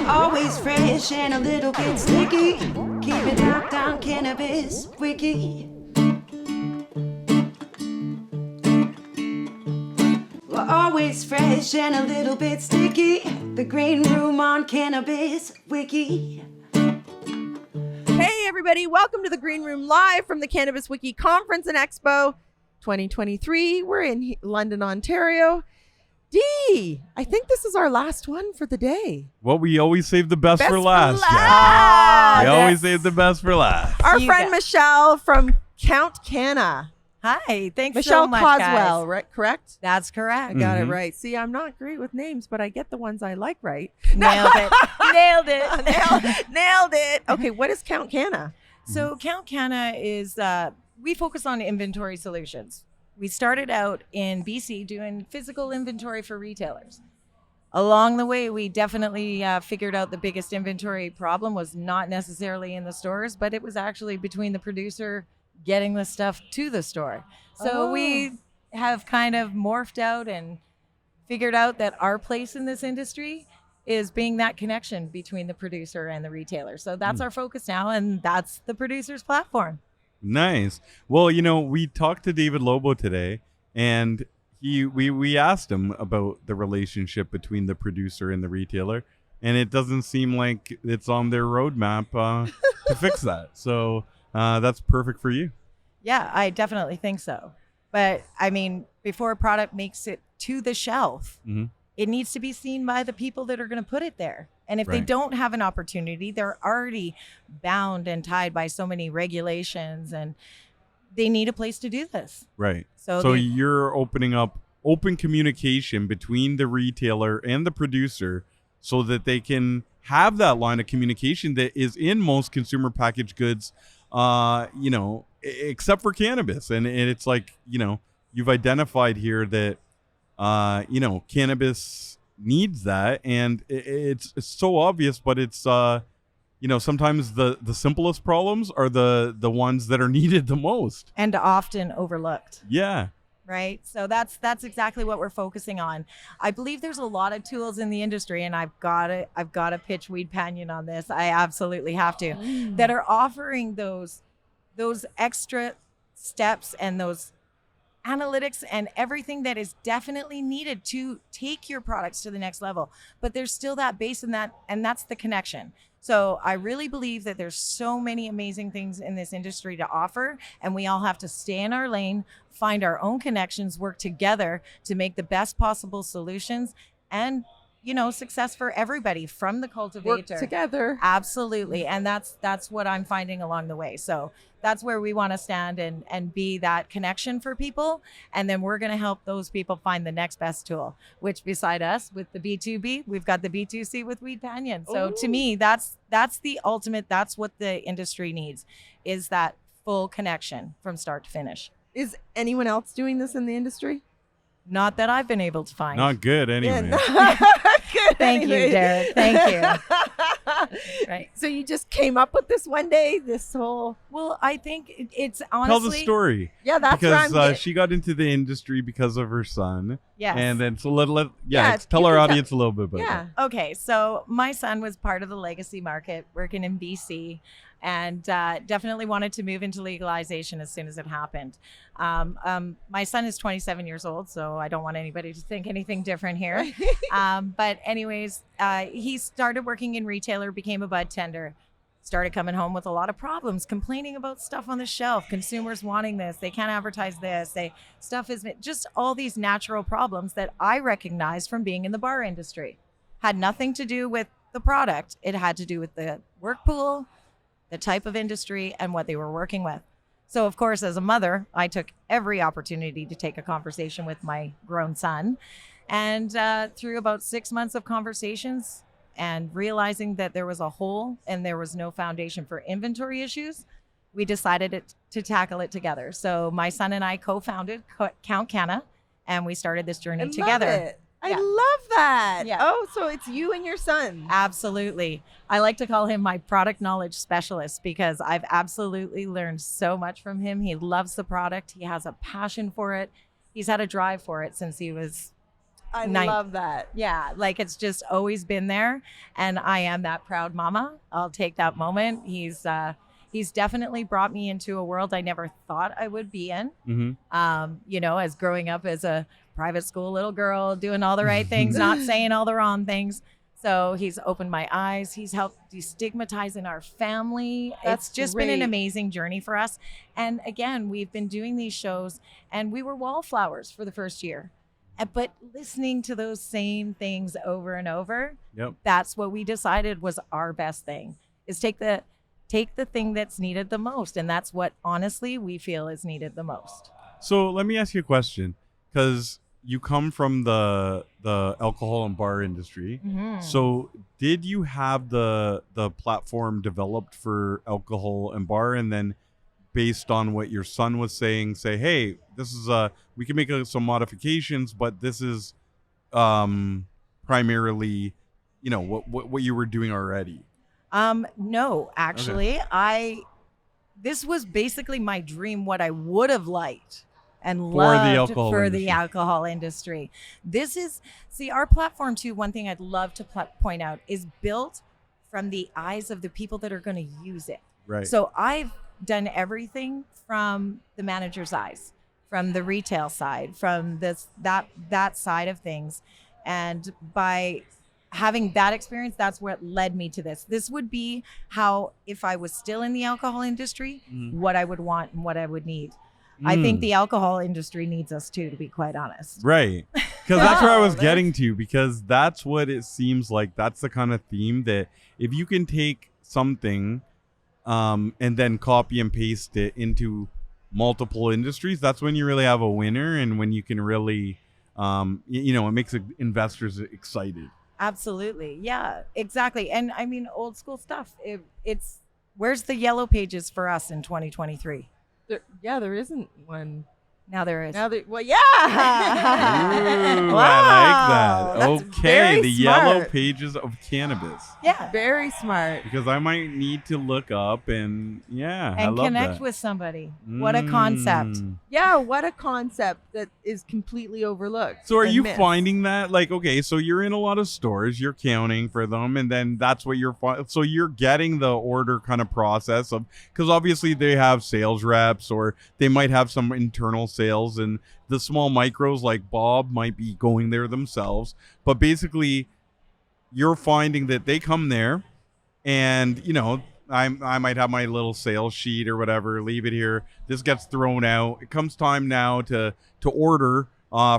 Always fresh and a little bit sticky. Keep it locked on Cannabis Wiki. We're always fresh and a little bit sticky. The green room on Cannabis Wiki. Hey everybody, welcome to the Green Room live from the Cannabis Wiki Conference and Expo 2023. We're in London, Ontario. D, I think this is our last one for the day. Well, we always save the best for last. Jackie. We always save the best for last. Our friend Michelle from Count Canna. Hi, thanks Michelle so much, Cozzuol, guys. right? Correct? That's I correct. got it right. See, I'm not great with names, but I get the ones I like right. Nailed it. Nailed it. Nailed it. Okay, what is Count Canna? So Count Canna is, we focus on inventory solutions. We started out in BC doing physical inventory for retailers. Along the way, we definitely figured out the biggest inventory problem was not necessarily in the stores, but it was actually between the producer getting the stuff to the store. So we have kind of morphed out and figured out that our place in this industry is being that connection between the producer and the retailer. So that's our focus now, and that's the producer's platform. Nice. Well, you know, we talked to David Lobo today, and we asked him about the relationship between the producer and the retailer, and it doesn't seem like it's on their roadmap to fix that. So that's perfect for you. Yeah, I definitely think so. But I mean, before a product makes it to the shelf, it needs to be seen by the people that are going to put it there. And if they don't have an opportunity, they're already bound and tied by so many regulations, and they need a place to do this. Right. So You're opening up open communication between the retailer and the producer so that they can have that line of communication that is in most consumer packaged goods, you know, except for cannabis. And it's like, you know, you've identified here that, you know, cannabis needs that, and it's so obvious, but it's you know, sometimes the simplest problems are the ones that are needed the most and often overlooked. Yeah. Right. So that's exactly what we're focusing on. I believe there's a lot of tools in the industry, and I've got to pitch Weed Panion on this. I absolutely have to, that are offering those extra steps and those analytics and everything that is definitely needed to take your products to the next level. But there's still that base and that's the connection. So I really believe that there's so many amazing things in this industry to offer, and we all have to stay in our lane, find our own connections, work together to make the best possible solutions, and, you know, success for everybody from the cultivator. Work together. Absolutely. And that's what I'm finding along the way. So that's where we want to stand and be that connection for people. And then we're going to help those people find the next best tool, which beside us with the B2B, we've got the B2C with Weed Panion. So to me, that's the ultimate, that's what the industry needs, is that full connection from start to finish. Is anyone else doing this in the industry? Not that I've been able to find. Not good anyway. Good. Thank you, Derek. Thank you. Right. So you just came up with this one day, this whole... Well, I think it's honestly... Tell the story. Yeah, that's because she got into the industry because of her son. Yes. And then so Yeah, tell our audience a little bit about Yeah. that. Okay, so my son was part of the legacy market working in BC, and definitely wanted to move into legalization as soon as it happened. My son is 27 years old, so I don't want anybody to think anything different here. But anyways, he started working in retailer, became a bud tender, started coming home with a lot of problems, complaining about stuff on the shelf, consumers wanting this, they can't advertise this, stuff is just all these natural problems that I recognized from being in the bar industry. Had nothing to do with the product. It had to do with the work pool, the type of industry, and what they were working with. So of course, as a mother, I took every opportunity to take a conversation with my grown son. And through about 6 months of conversations and realizing that there was a hole and there was no foundation for inventory issues, we decided to tackle it together. So my son and I co-founded Count Canna, and we started this journey together. Love it. I Yeah. love that. Yeah. Oh, so it's you and your son. Absolutely. I like to call him my product knowledge specialist because I've absolutely learned so much from him. He loves the product. He has a passion for it. He's had a drive for it since he was I night. love that. Yeah, like it's just always been there, and I am that proud mama. I'll take that moment. He's definitely brought me into a world I never thought I would be in. You know, as growing up as a private school little girl, doing all the right things, not saying all the wrong things. So he's opened my eyes. He's helped destigmatize in our family. That's It's just been an great. amazing journey for us. And again, we've been doing these shows, and we were wallflowers for the first year. But listening to those same things over and over, Yep. that's what we decided was our best thing, is take the thing that's needed the most. And that's what honestly we feel is needed the most. So let me ask you a question, because you come from the alcohol and bar industry. So did you have the platform developed for alcohol and bar, and then based on what your son was saying, say, hey, this is we can make some modifications, but this is primarily, you know, what you were doing already? No, actually, this was basically my dream, what I would have liked and loved for the alcohol industry. This is, see, our platform too, one thing I'd love to point out, is built from the eyes of the people that are going to use it. Right. So I've done everything from the manager's eyes, from the retail side, from that side of things. And by having that experience, that's what led me to this. This would be how, if I was still in the alcohol industry, what I would want and what I would need. I think the alcohol industry needs us too, to be quite honest. Right. Because that's where I was getting to, because that's what it seems like. That's the kind of theme that if you can take something and then copy and paste it into multiple industries, that's when you really have a winner, and when you can really, you know, it makes investors excited. Absolutely. Yeah, exactly. And I mean, old school stuff. It's where's the yellow pages for us in 2023? There isn't one. Now there is. Well, yeah. Ooh, Wow. I like that. That's Okay, very the smart. yellow pages of cannabis. Yeah. Very smart. Because I might need to look up and I And love connect that. with somebody. What a concept. Yeah, what a concept that is completely overlooked. So are and you missed. finding that, like, okay, so you're in a lot of stores, you're counting for them, and then that's what so you're getting the order kind of process of, because obviously they have sales reps, or they might have some internal sales, and the small micros like Bob might be going there themselves, but basically you're finding that they come there, and you know, I might have my little sales sheet or whatever, leave it here, this gets thrown out, it comes time now to order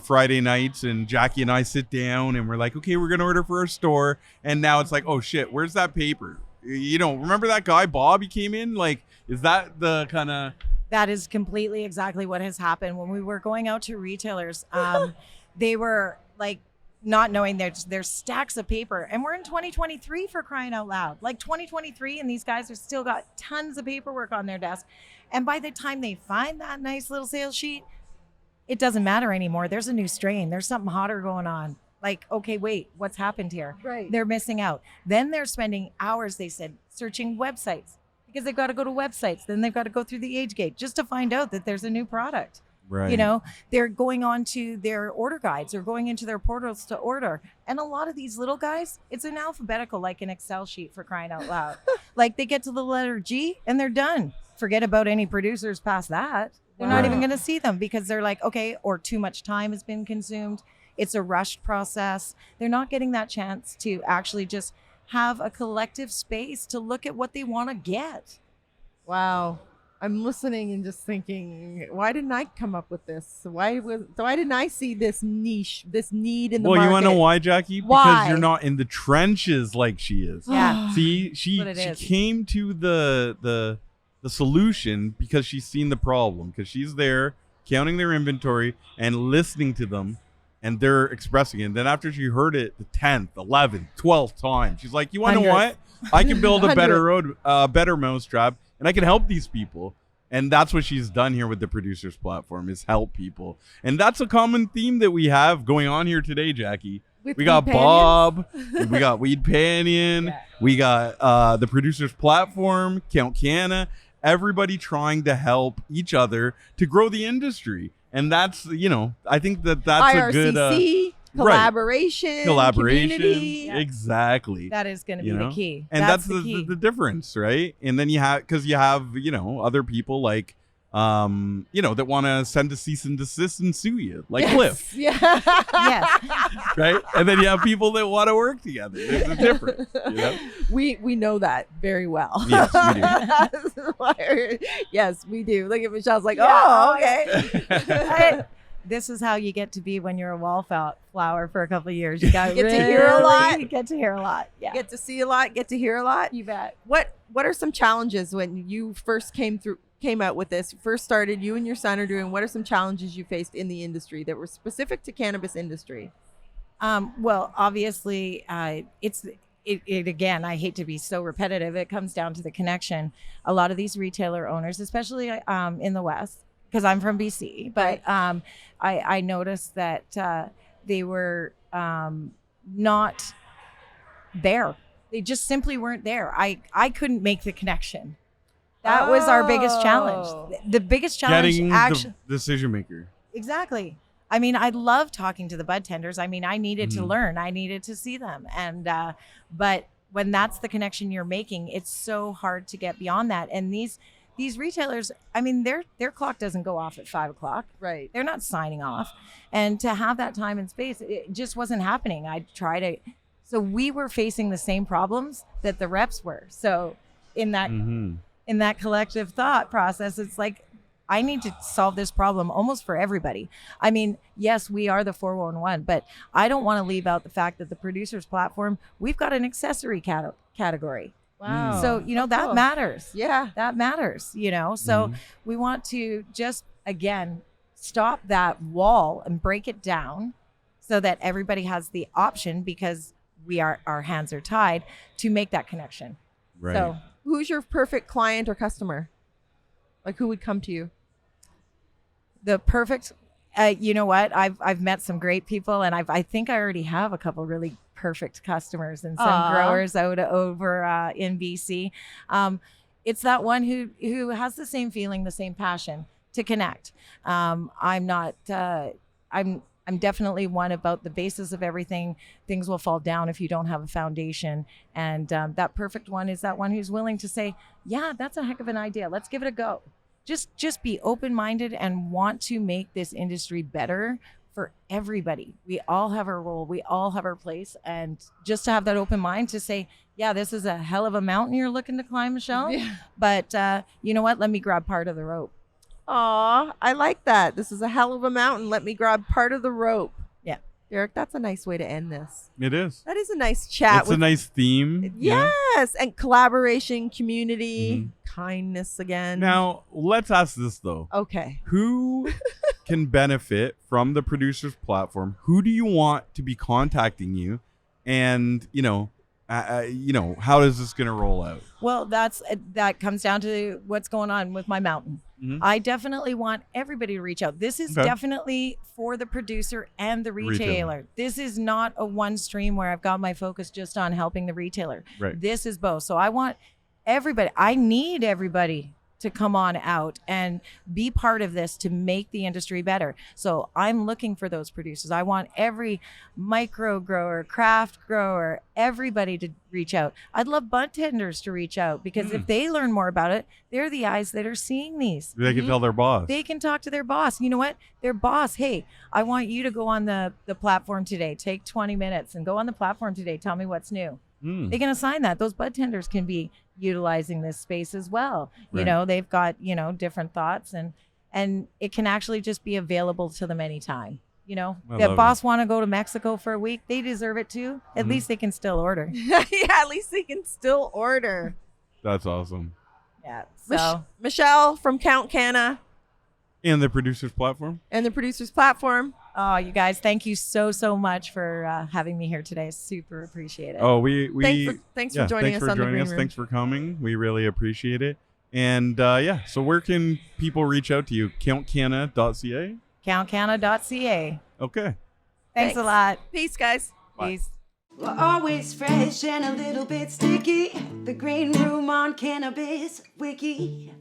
Friday nights, and Jackie and I sit down and we're like, okay, we're gonna order for our store, and now it's like, oh shit, where's that paper? You know, remember that guy Bob, he came in, like, is that the kind of... That is completely exactly what has happened. When we were going out to retailers, they were like not knowing there's stacks of paper, and we're in 2023, for crying out loud, like 2023, and these guys have still got tons of paperwork on their desk. And by the time they find that nice little sales sheet, it doesn't matter anymore. There's a new strain. There's something hotter going on. Like, okay, wait, what's happened here? Right. They're missing out. Then they're spending hours, they said, searching websites, because they've got to go to websites. Then they've got to go through the age gate just to find out that there's a new product. Right. You know, they're going on to their order guides or going into their portals to order. And a lot of these little guys, it's an alphabetical, like an Excel sheet, for crying out loud. Like, they get to the letter G and they're done. Forget about any producers past that. They're not Right. even going to see them, because they're like, okay, or too much time has been consumed. It's a rushed process. They're not getting that chance to actually just have a collective space to look at what they want to get. Wow. I'm listening and just thinking, why didn't I come up with this? Why didn't I see this niche, this need in the market? You want to know why, Jackie? Why? Because you're not in the trenches like she is. Yeah. See, she That's what it is. came to the solution because she's seen the problem, because she's there counting their inventory and listening to them, and they're expressing it. And then after she heard it the 10th, 11th, 12th time, she's like, you want to know what? I can build a better mousetrap, and I can help these people. And that's what she's done here with the producers platform, is help people. And that's a common theme that we have going on here today, Jackie. With We got Weed Bob, we got Weed Panion, Yeah. we got the producers platform, Count Canna, everybody trying to help each other to grow the industry. And that's, you know, I think that's a good... IRCC. Collaboration, community. Exactly. That is going to be You know? the key. And that's the key. the difference, right? And then you have other people like that want to send a cease and desist and sue you, like Cliff, Yeah. Yes. right? And then you have people that want to work together. There's a difference. You know? We know that very well. Yes, we do. Yes, we do. Look at Michelle's like, Yeah. oh, okay. This is how you get to be when you're a wallflower for a couple of years. You got Get to hear a lot. You get to hear a lot. Yeah. Get to see a lot, get to hear a lot. You bet. What are some challenges when you first came out with this, first started, you and your son are doing, what are some challenges you faced in the industry that were specific to cannabis industry? Well, obviously, it again, I hate to be so repetitive. It comes down to the connection. A lot of these retailer owners, especially in the West, because I'm from BC, but I noticed that they were not there. They just simply weren't there. I couldn't make the connection. That was our biggest challenge. The biggest challenge, Getting actually, the decision maker. exactly. I mean, I love talking to the bud tenders. I mean, I needed to learn. I needed to see them. And but when that's the connection you're making, it's so hard to get beyond that. And these retailers, I mean, their clock doesn't go off at 5 o'clock. Right. They're not signing off. And to have that time and space, it just wasn't happening. So we were facing the same problems that the reps were. So in that collective thought process, it's like, I need to solve this problem almost for everybody. I mean, yes, we are the 411, but I don't want to leave out the fact that the producers platform, we've got an accessory category. Wow. So, that cool. matters. Yeah. That matters, So we want to just, again, stop that wall and break it down so that everybody has the option, because our hands are tied, to make that connection. Right. So Who's your perfect client or customer? Like, who would come to you? the perfect, you know what? I've met some great people, and I think I already have a couple really perfect customers and some growers over in BC. It's that one who has the same feeling, the same passion to connect. I'm definitely one about the basis of everything. Things will fall down if you don't have a foundation. And that perfect one is that one who's willing to say, yeah, that's a heck of an idea. Let's give it a go. Just be open-minded and want to make this industry better for everybody. We all have our role. We all have our place. And just to have that open mind to say, yeah, this is a hell of a mountain you're looking to climb, Michelle. Yeah. But you know what? Let me grab part of the rope. Aw, I like that. This is a hell of a mountain. Let me grab part of the rope. Yeah. Derek, that's a nice way to end this. It is. That is a nice chat. It's a nice theme. Yes. And collaboration, community, kindness again. Now, let's ask this, though. Okay. Who can benefit from the producers platform? Who do you want to be contacting you? And, how is this going to roll out? Well, that comes down to what's going on with my mountain. I definitely want everybody to reach out. This is definitely for the producer and the retailer. This is not a one stream where I've got my focus just on helping the retailer. Right. This is both. So I want everybody, I need everybody to come on out and be part of this to make the industry better. So I'm looking for those producers. I want every micro grower, craft grower, everybody to reach out. I'd love bud tenders to reach out, because if they learn more about it, they're the eyes that are seeing these. They can tell their boss. They can talk to their boss. You know what? Their boss, hey, I want you to go on the platform today. Take 20 minutes and go on the platform today. Tell me what's new. They can assign that. Those bud tenders can be utilizing this space as well. Right. They've got, different thoughts, and it can actually just be available to them anytime. If boss want to go to Mexico for a week, they deserve it too. At least they can still order. Yeah, at least they can still order. That's awesome. Yeah. So Michelle from Count Canna And the producers platform? and the producers platform. oh, you guys, thank you so much for having me here today. Super appreciate it. Oh, we Thanks for joining us on the Green Room. Thanks for coming. We really appreciate it. And so where can people reach out to you? CountCanna.ca? CountCanna.ca. Okay. Thanks a lot. Peace, guys. Peace. We're always fresh and a little bit sticky. The Green Room on Cannabis Wiki.